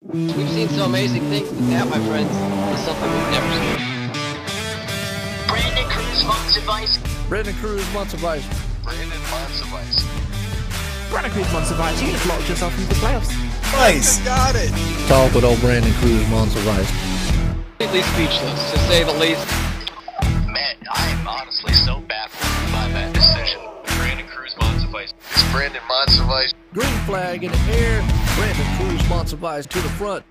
We've seen some amazing things, but that, my friends, is something we've never seen. Brandon Cruz Month's Advice. Brandon Cruz Month's Advice. Brandon Month's Advice. Brandon Cruz Month's Advice. You just locked yourself into the playoffs. Nice. Got it. Talk with old Brandon Cruz Month's Advice. Completely speechless, to say the least. Man, I am honestly so baffled by that decision. Brandon Cruz Month's Advice. It's Brandon Month's Advice. Green flag in the air. Brandon Cruz Month's Advice to the front.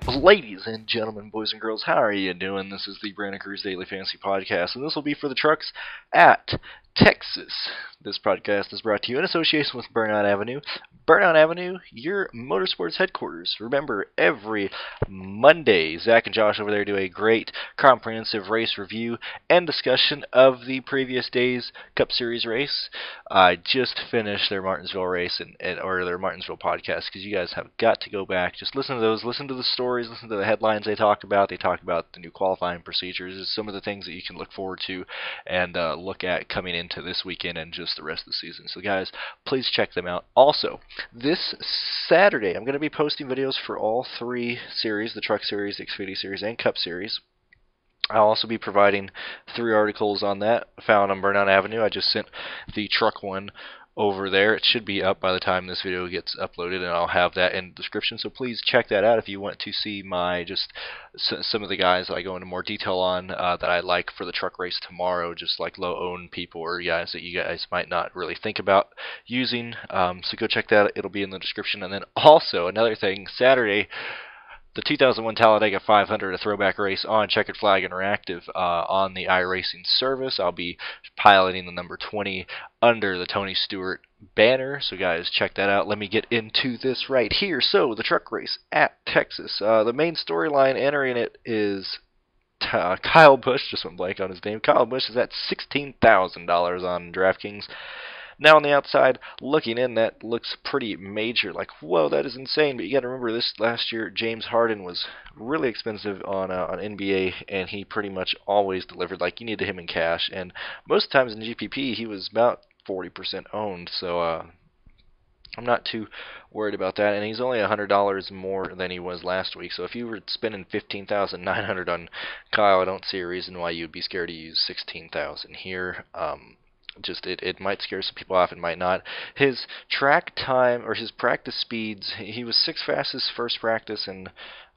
Ladies and gentlemen, boys and girls, how are you doing? This is the Brandon Cruz Daily Fantasy Podcast, and this will be for the trucks at Texas. This podcast is brought to you in association with Burnout Avenue. Burnout Avenue, your motorsports headquarters. Remember, every Monday, Zach and Josh over there do a great comprehensive race review and discussion of the previous day's Cup Series race. I just finished their Martinsville race or their Martinsville podcast, because you guys have got to go back. Just listen to those, listen to the stories, listen to the headlines they talk about. They talk about the new qualifying procedures, some of the things that you can look forward to and look at coming into this weekend and just the rest of the season. So guys, please check them out. Also, this Saturday, I'm going to be posting videos for all three series, the Truck Series, the Xfinity Series, and Cup Series. I'll also be providing 3 articles on that found on Burnout Avenue. I just sent the truck one over there. It should be up by the time this video gets uploaded, and I'll have that in the description. So please check that out if you want to see my some of the guys that I go into more detail on that I like for the truck race tomorrow, just like low-owned people or guys that you guys might not really think about using. So go check that. It'll be in the description. And then also another thing, Saturday, the 2001 Talladega 500, a throwback race on Checkered Flag Interactive on the iRacing service. I'll be piloting the number 20 under the Tony Stewart banner. So guys, check that out. Let me get into this right here. So the truck race at Texas. The main storyline entering it is Kyle Busch. Just went blank on his name. Kyle Busch is at $16,000 on DraftKings. Now on the outside, looking in, that looks pretty major. Like, whoa, that is insane. But you got to remember, this last year, James Harden was really expensive on NBA, and he pretty much always delivered. Like, you needed him in cash. And most times in GPP, he was about 40% owned. So I'm not too worried about that. And he's only $100 more than he was last week. So if you were spending $15,900 on Kyle, I don't see a reason why you'd be scared to use $16,000 here. It might scare some people off, it might not. His track time, or his practice speeds, he was 6th fastest first practice, and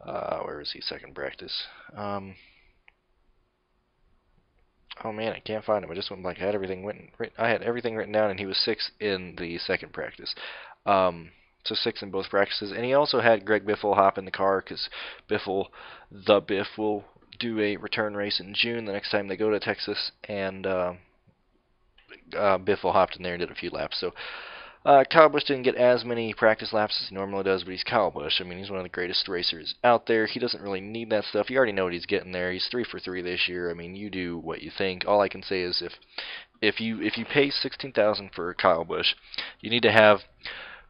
where is he second practice? Oh man, I can't find him. I just went blank. I had everything written down, and he was 6th in the second practice. So 6th in both practices, and he also had Greg Biffle hop in the car, because the Biff will do a return race in June the next time they go to Texas, and Biffle hopped in there and did a few laps. So Kyle Busch didn't get as many practice laps as he normally does, but he's Kyle Busch. I mean, he's one of the greatest racers out there. He doesn't really need that stuff. You already know what he's getting there. He's 3 for 3 this year. I mean, you do what you think. All I can say is if you pay $16,000 for Kyle Busch, you need to have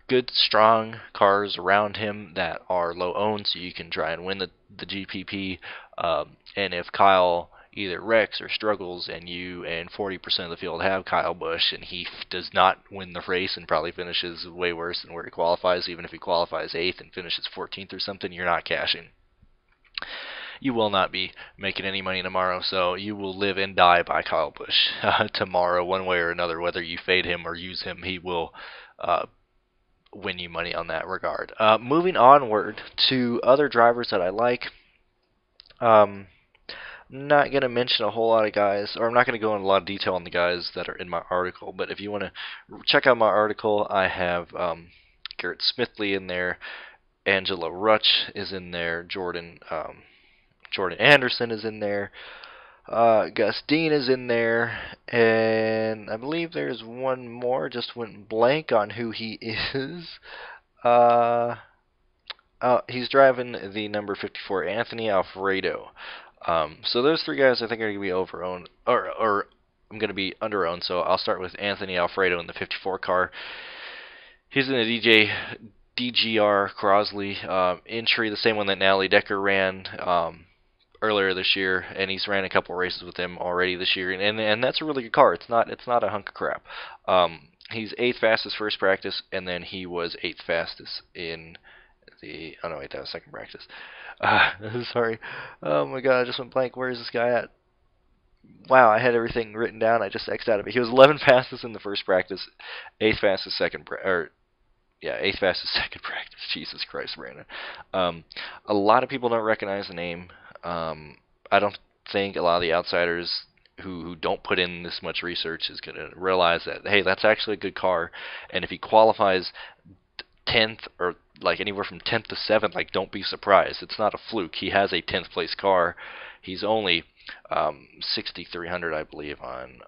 good, strong cars around him that are low owned, so you can try and win the GPP. And if Kyle either wrecks or struggles, and you and 40% of the field have Kyle Busch, and he does not win the race and probably finishes way worse than where he qualifies, even if he qualifies 8th and finishes 14th or something, you're not cashing. You will not be making any money tomorrow, so you will live and die by Kyle Busch tomorrow, one way or another. Whether you fade him or use him, he will win you money on that regard. Moving onward to other drivers that I like. Not going to mention a whole lot of guys, or I'm not going to go into a lot of detail on the guys that are in my article, but if you want to check out my article, I have Garrett Smithley in there, Angela Rutch is in there, Jordan Anderson is in there, Gus Dean is in there, and I believe there's one more, just went blank on who he is. He's driving the number 54, Anthony Alfredo. So those 3 guys I think are going to be over-owned, or I'm going to be under-owned, so I'll start with Anthony Alfredo in the 54 car. He's in the DGR Crosley entry, the same one that Natalie Decker ran earlier this year, and he's ran a couple races with him already this year, and that's a really good car. It's not a hunk of crap. He's 8th fastest first practice, and then he was 8th fastest in Oh no, wait, that was second practice. Sorry. Oh my god, I just went blank. Where is this guy at? Wow, I had everything written down. I just X'd out of it. He was 11 fastest in the first practice, 8th fastest eighth fastest second practice. Jesus Christ, Brandon. A lot of people don't recognize the name. I don't think a lot of the outsiders who don't put in this much research is going to realize that, hey, that's actually a good car, and if he qualifies 10th or like anywhere from 10th to 7th, like, don't be surprised. It's not a fluke. He has a 10th place car. He's only 6,300, I believe, on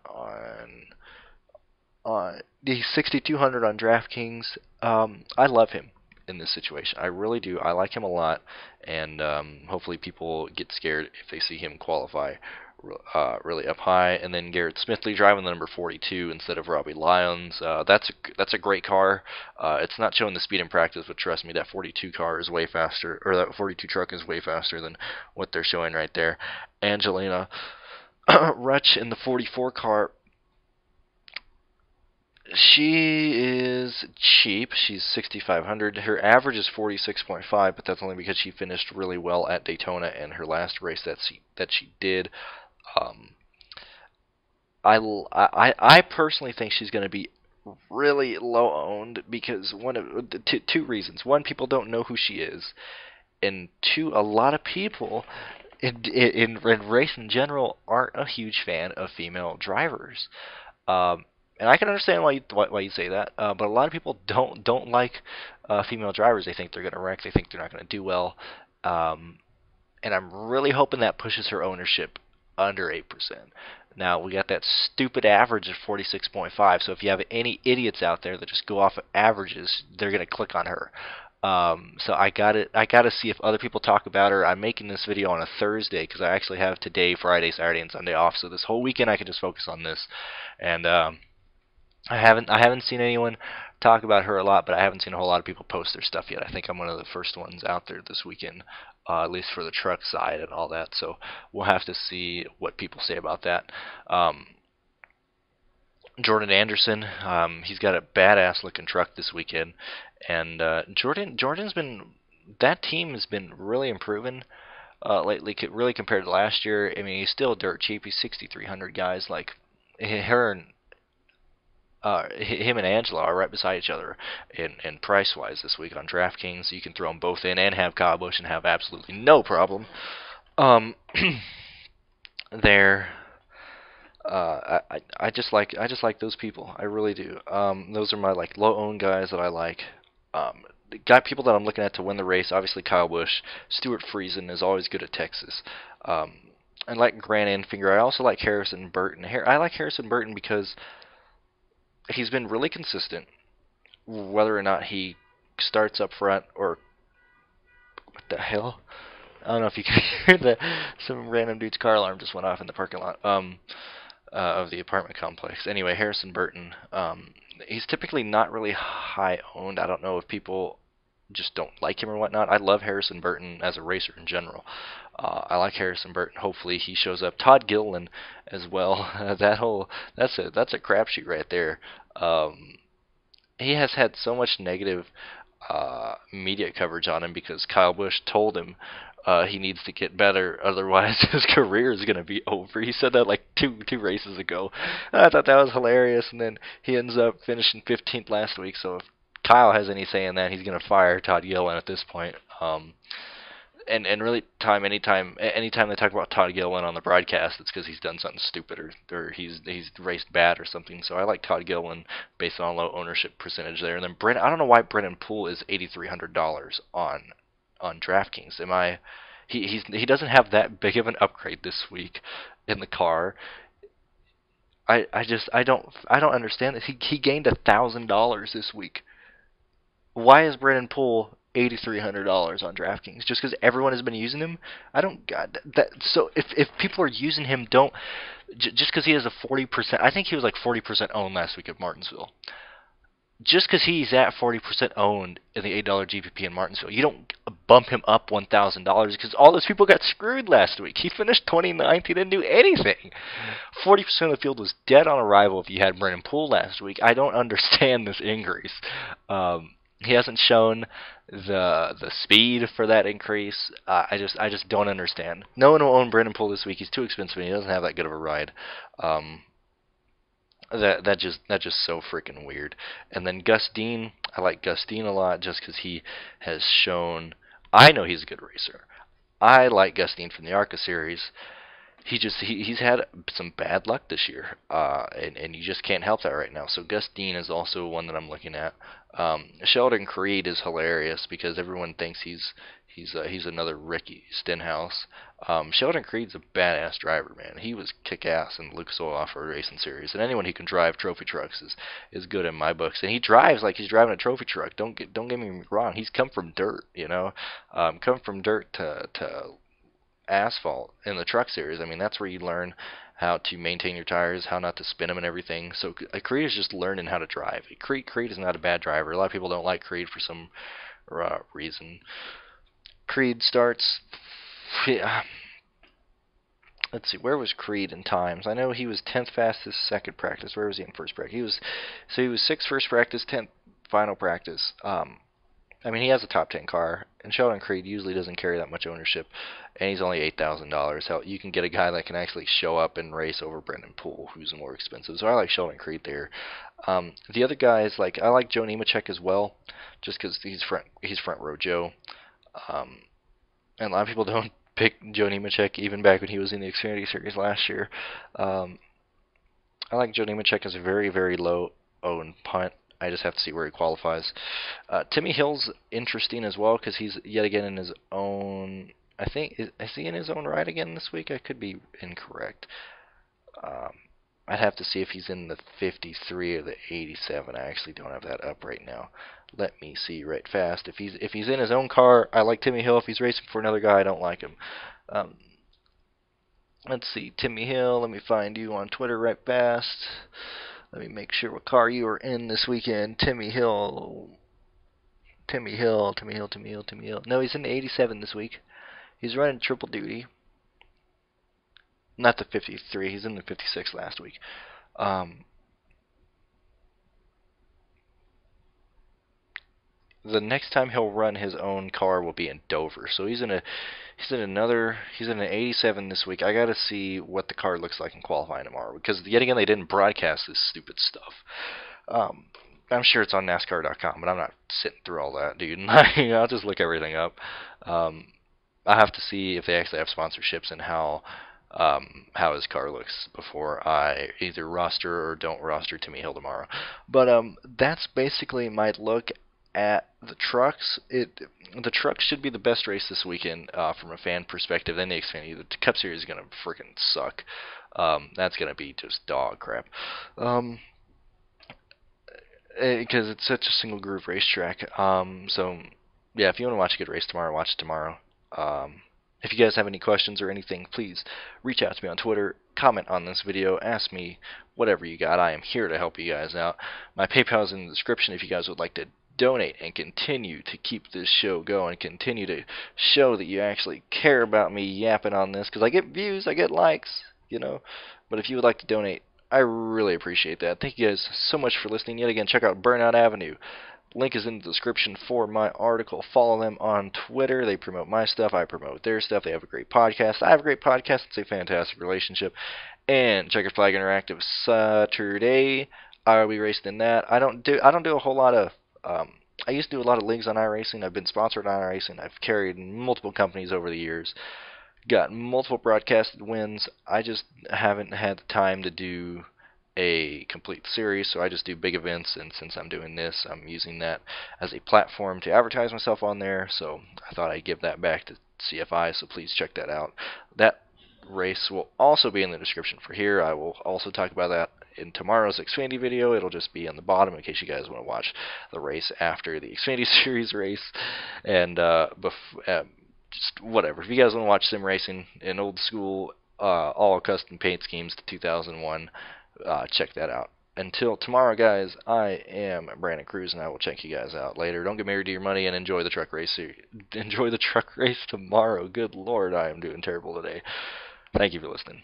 he's 6,200 on DraftKings. I love him in this situation. I really do. I like him a lot, and hopefully people get scared if they see him qualify really up high. And then Garrett Smithley driving the number 42 instead of Robbie Lyons. That's a great car. It's not showing the speed in practice, but trust me, that 42 car is way faster, or that 42 truck is way faster than what they're showing right there. Angelina Rutch in the 44 car. She is cheap. She's 6,500. Her average is 46.5, but that's only because she finished really well at Daytona and her last race that she did. I personally think she's going to be really low owned because two reasons. One, people don't know who she is, and two, a lot of people in race in general aren't a huge fan of female drivers. And I can understand why you say that, but a lot of people don't like female drivers. They think they're going to wreck. They think they're not going to do well. And I'm really hoping that pushes her ownership under 8%. Now, we got that stupid average of 46.5, so if you have any idiots out there that just go off of averages, they're going to click on her. So I got to see if other people talk about her. I'm making this video on a Thursday because I actually have today, Friday, Saturday, and Sunday off, so this whole weekend I can just focus on this. And I haven't seen anyone talk about her a lot, but I haven't seen a whole lot of people post their stuff yet. I think I'm one of the first ones out there this weekend, at least for the truck side and all that. So we'll have to see what people say about that. Jordan Anderson, he's got a badass looking truck this weekend, and Jordan's been, that team has been really improving lately, really compared to last year. I mean, he's still dirt cheap. He's 6,300, guys. Like, him and Angela are right beside each other in price-wise this week on DraftKings. So you can throw them both in and have Kyle Busch and have absolutely no problem. I just like those people. I really do. Those are my like low-owned guys that I like. People that I'm looking at to win the race. Obviously Kyle Busch. Stuart Friesen is always good at Texas. I like Grant Enfinger. I also like Harrison Burton. I like Harrison Burton because he's been really consistent, whether or not he starts up front or what the hell? I don't know if you can hear some random dude's car alarm just went off in the parking lot of the apartment complex. Anyway, Harrison Burton, he's typically not really high owned. I don't know if people just don't like him or whatnot. I love Harrison Burton as a racer in general. I like Harrison Burton. Hopefully he shows up. Todd Gilliland as well. That's a crapshoot right there. He has had so much negative media coverage on him because Kyle Busch told him he needs to get better, otherwise his career is going to be over. He said that like two races ago. I thought that was hilarious, and then he ends up finishing 15th last week. So if Kyle has any say in that, he's going to fire Todd Gilliland at this point. And really, anytime they talk about Todd Gilliland on the broadcast, it's because he's done something stupid or he's raced bad or something. So I like Todd Gilliland based on a low ownership percentage there. And then I don't know why Brennan Poole is $8,300 on DraftKings. He doesn't have that big of an upgrade this week in the car. I don't understand this. He gained $1,000 this week. Why is Brennan Poole $8,300 on DraftKings? Just because everyone has been using him? I don't got that. So if people are using him, don't just because he has a 40%. I think he was like 40% owned last week at Martinsville. Just because he's at 40% owned in the $8 GPP in Martinsville, you don't bump him up $1,000 because all those people got screwed last week. He finished 29th. He didn't do anything. 40% of the field was dead on arrival if you had Brennan Poole last week. I don't understand this increase. He hasn't shown the speed for that increase. I just don't understand. No one will own Brandon Poole this week. He's too expensive and he doesn't have that good of a ride. That's just so freaking weird. And then Gus Dean, I like Gus Dean a lot just because he has shown. I know he's a good racer. I like Gus Dean from the ARCA series. He's had some bad luck this year, and you just can't help that right now. So Gus Dean is also one that I'm looking at. Sheldon Creed is hilarious because everyone thinks he's another Ricky Stenhouse. Sheldon Creed's a badass driver, man. He was kick-ass in the Lucas Oil Off-Road Racing Series, and anyone who can drive trophy trucks is good in my books. And he drives like he's driving a trophy truck. Don't get me wrong. He's come from dirt, come from dirt to asphalt in the truck series. I mean, that's where you learn how to maintain your tires, how not to spin them and everything. So Creed is just learning how to drive. Creed is not a bad driver. A lot of people don't like Creed for some reason. Creed starts. Let's see, where was Creed in times? I know he was 10th fastest second practice. Where was he in first practice? He was 6th first practice, 10th final practice. I mean, he has a top 10 car, and Sheldon Creed usually doesn't carry that much ownership, and he's only $8,000. Hell, you can get a guy that can actually show up and race over Brandon Poole, who's more expensive. So I like Sheldon Creed there. The other guys, I like Joe Nemechek as well, just because he's front row Joe. And a lot of people don't pick Joe Nemechek even back when he was in the Xfinity Series last year. I like Joe Nemechek as a very, very low owned punt. I just have to see where he qualifies. Timmy Hill's interesting as well because he's yet again in his own. I think is he in his own right again this week? I could be incorrect. I'd have to see if he's in the 53 or the 87. I actually don't have that up right now. Let me see right fast. If he's in his own car, I like Timmy Hill. If he's racing for another guy, I don't like him. Let's see, Timmy Hill. Let me find you on Twitter right fast. Let me make sure what car you are in this weekend. Timmy Hill. No, he's in the 87 this week. He's running triple duty. Not the 53. He's in the 56 last week. The next time he'll run his own car will be in Dover. So he's in an 87 this week. I got to see what the car looks like in qualifying tomorrow because yet again they didn't broadcast this stupid stuff. I'm sure it's on NASCAR.com, but I'm not sitting through all that, dude. I'll just look everything up. I have to see if they actually have sponsorships and how his car looks before I either roster or don't roster Timmy Hill tomorrow. But that's basically my look at the trucks. The trucks should be the best race this weekend from a fan perspective. Then the Xfinity, the Cup Series is gonna freaking suck. That's gonna be just dog crap. Because it's such a single groove racetrack. So yeah, if you want to watch a good race tomorrow, watch it tomorrow. If you guys have any questions or anything, please reach out to me on Twitter, comment on this video, ask me whatever you got. I am here to help you guys out. My PayPal is in the description if you guys would like to donate and continue to keep this show going, continue to show that you actually care about me yapping on this, because I get views, I get likes, but if you would like to donate, I really appreciate that. Thank you guys so much for listening. Yet again, check out Burnout Avenue. Link is in the description for my article. Follow them on Twitter. They promote my stuff. I promote their stuff. They have a great podcast. I have a great podcast. It's a fantastic relationship. And Checker Flag Interactive Saturday. I'll be racing in that. I don't do a whole lot of I used to do a lot of leagues on iRacing. I've been sponsored on iRacing. I've carried multiple companies over the years. Got multiple broadcasted wins. I just haven't had the time to do a complete series, so I just do big events, and since I'm doing this, I'm using that as a platform to advertise myself on there, so I thought I'd give that back to CFI, so please check that out. That race will also be in the description for here. I will also talk about that in tomorrow's Xfinity video. It'll just be on the bottom in case you guys want to watch the race after the Xfinity Series race, and just whatever. If you guys want to watch sim racing in old school, all custom paint schemes to 2001, check that out. Until tomorrow, guys, I am Brandon Cruz, and I will check you guys out later. Don't get married to your money, and enjoy the truck race. Enjoy the truck race tomorrow. Good Lord, I am doing terrible today. Thank you for listening.